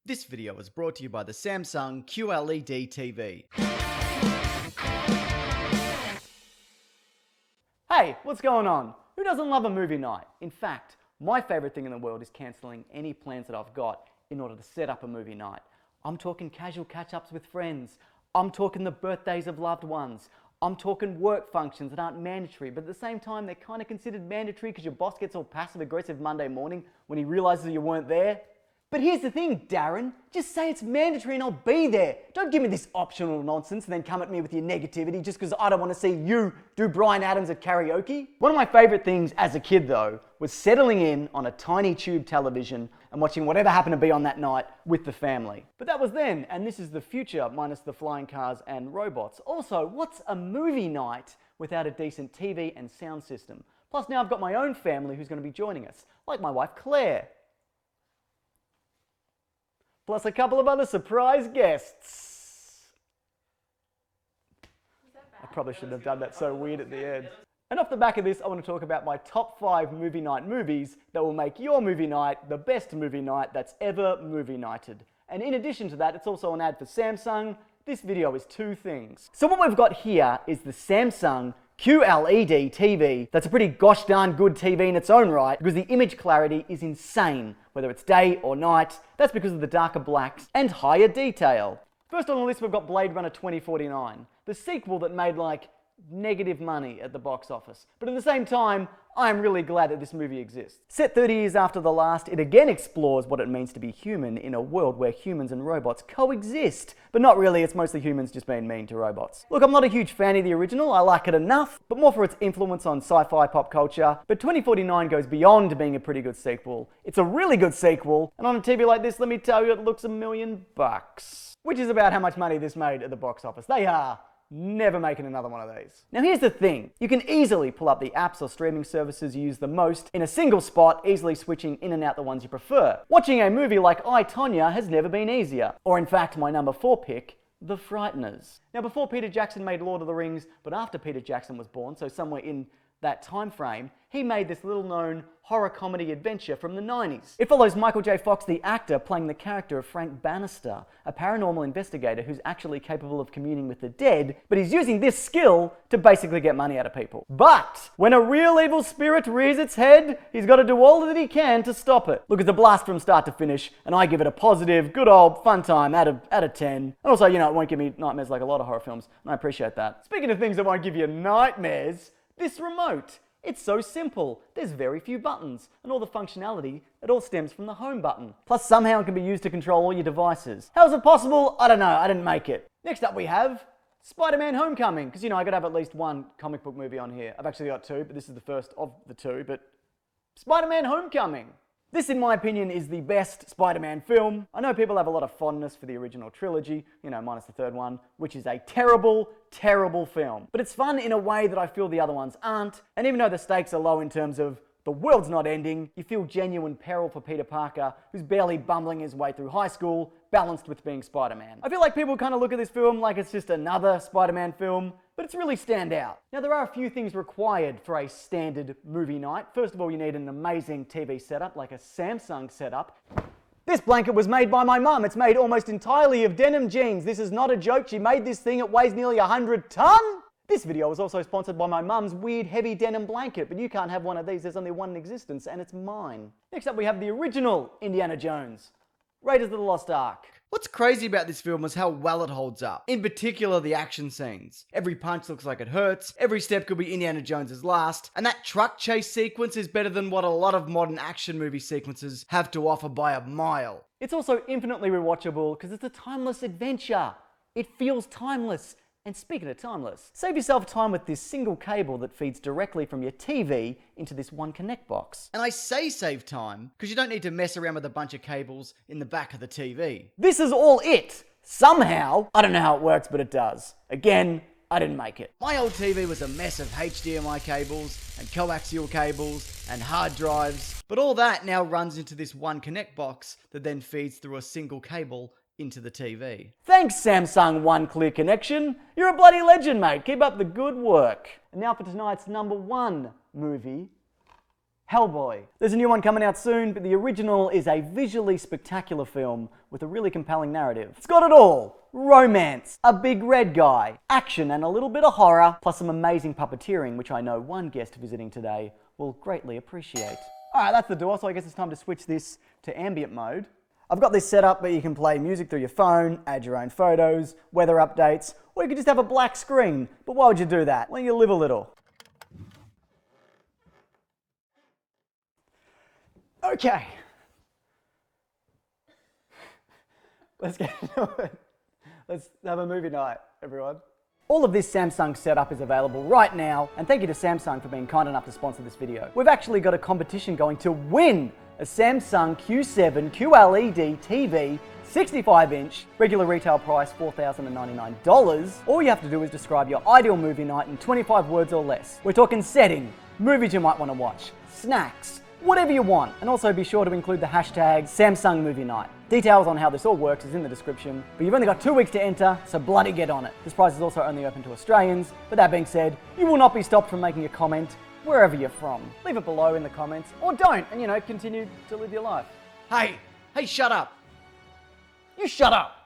This video is brought to you by the Samsung QLED TV. Hey, what's going on? Who doesn't love a movie night? In fact, my favourite thing in the world is cancelling any plans that I've got in order to set up a movie night. I'm talking casual catch-ups with friends. I'm talking the birthdays of loved ones. I'm talking work functions that aren't mandatory, but at the same time, they're kind of considered mandatory because your boss gets all passive-aggressive Monday morning when he realises you weren't there. But here's the thing, Darren. Just say it's mandatory and I'll be there. Don't give me this optional nonsense and then come at me with your negativity just because I don't want to see you do Bryan Adams at karaoke. One of my favourite things as a kid, though, was settling in on a tiny tube television and watching whatever happened to be on that night with the family. But that was then, and this is the future minus the flying cars and robots. Also, what's a movie night without a decent TV and sound system? Plus, now I've got my own family who's going to be joining us, like my wife Claire. Plus a couple of other surprise guests. I probably shouldn't have done that so weird at the end. And off the back of this, I want to talk about my top 5 movie night movies that will make your movie night the best movie night that's ever movie nighted. And in addition to that, it's also an ad for Samsung. This video is 2 things. So what we've got here is the Samsung QLED TV. That's a pretty gosh darn good TV in its own right because the image clarity is insane, whether it's day or night. That's because of the darker blacks and higher detail. First on the list, we've got Blade Runner 2049, the sequel that made like negative money at the box office. But at the same time, I'm really glad that this movie exists. Set 30 years after the last, it again explores what it means to be human in a world where humans and robots coexist. But not really, it's mostly humans just being mean to robots. Look, I'm not a huge fan of the original, I like it enough, but more for its influence on sci-fi pop culture. But 2049 goes beyond being a pretty good sequel. It's a really good sequel, and on a TV like this, let me tell you, it looks $1 million. Which is about how much money this made at the box office. They are never making another one of these. Now here's the thing, you can easily pull up the apps or streaming services you use the most in a single spot, easily switching in and out the ones you prefer. Watching a movie like I, Tonya has never been easier. Or in fact, my number 4 pick, The Frighteners. Now before Peter Jackson made Lord of the Rings, but after Peter Jackson was born, so somewhere in that time frame, he made this little known horror comedy adventure from the 90s. It follows Michael J. Fox, the actor, playing the character of Frank Bannister, a paranormal investigator who's actually capable of communing with the dead, but he's using this skill to basically get money out of people. But when a real evil spirit rears its head, he's got to do all that he can to stop it. Look, it's a blast from start to finish, and I give it a positive, good old fun time out of 10. And also, you know, it won't give me nightmares like a lot of horror films, and I appreciate that. Speaking of things that won't give you nightmares, this remote. It's so simple. There's very few buttons, and all the functionality, it all stems from the home button. Plus somehow it can be used to control all your devices. How is it possible? I don't know, I didn't make it. Next up we have Spider-Man Homecoming, because you know, I gotta have at least one comic book movie on here. I've actually got 2, but this is the first of the 2, but Spider-Man Homecoming. This, in my opinion, is the best Spider-Man film. I know people have a lot of fondness for the original trilogy, you know, minus the 3rd one, which is a terrible, terrible film. But it's fun in a way that I feel the other ones aren't, and even though the stakes are low in terms of the world's not ending, you feel genuine peril for Peter Parker, who's barely bumbling his way through high school, balanced with being Spider-Man. I feel like people kind of look at this film like it's just another Spider-Man film, but it's really stand out. Now there are a few things required for a standard movie night. First of all, you need an amazing TV setup, like a Samsung setup. This blanket was made by my mum. It's made almost entirely of denim jeans. This is not a joke. She made this thing. It weighs nearly 100 tons. This video was also sponsored by my mum's weird heavy denim blanket, but you can't have one of these. There's only one in existence, and it's mine. Next up, we have the original Indiana Jones, Raiders of the Lost Ark. What's crazy about this film is how well it holds up. In particular, the action scenes. Every punch looks like it hurts, every step could be Indiana Jones's last, and that truck chase sequence is better than what a lot of modern action movie sequences have to offer by a mile. It's also infinitely rewatchable because it's a timeless adventure. It feels timeless. And speaking of timeless, save yourself time with this single cable that feeds directly from your TV into this one connect box. And I say save time, because you don't need to mess around with a bunch of cables in the back of the TV. This is all it. Somehow, I don't know how it works, but it does. Again, I didn't make it. My old TV was a mess of HDMI cables and coaxial cables and hard drives, but all that now runs into this one connect box that then feeds through a single cable into the TV. Thanks, Samsung One Clear Connection. You're a bloody legend, mate. Keep up the good work. And now for tonight's number 1 movie, Hellboy. There's a new one coming out soon, but the original is a visually spectacular film with a really compelling narrative. It's got it all. Romance, a big red guy, action and a little bit of horror, plus some amazing puppeteering, which I know one guest visiting today will greatly appreciate. Alright, that's the door, so I guess it's time to switch this to ambient mode. I've got this set up where you can play music through your phone, add your own photos, weather updates, or you could just have a black screen. But why would you do that? Well, you live a little. Okay. Let's get into it. Let's have a movie night, everyone. All of this Samsung setup is available right now, and thank you to Samsung for being kind enough to sponsor this video. We've actually got a competition going to win a Samsung Q7 QLED TV, 65-inch, regular retail price $4,099. All you have to do is describe your ideal movie night in 25 words or less. We're talking setting, movies you might want to watch, snacks, whatever you want. And also be sure to include the hashtag Samsung Movie Night. Details on how this all works is in the description, but you've only got 2 weeks to enter, so bloody get on it. This prize is also only open to Australians, but that being said, you will not be stopped from making a comment wherever you're from. Leave it below in the comments, or don't, and continue to live your life. Hey, shut up. You shut up!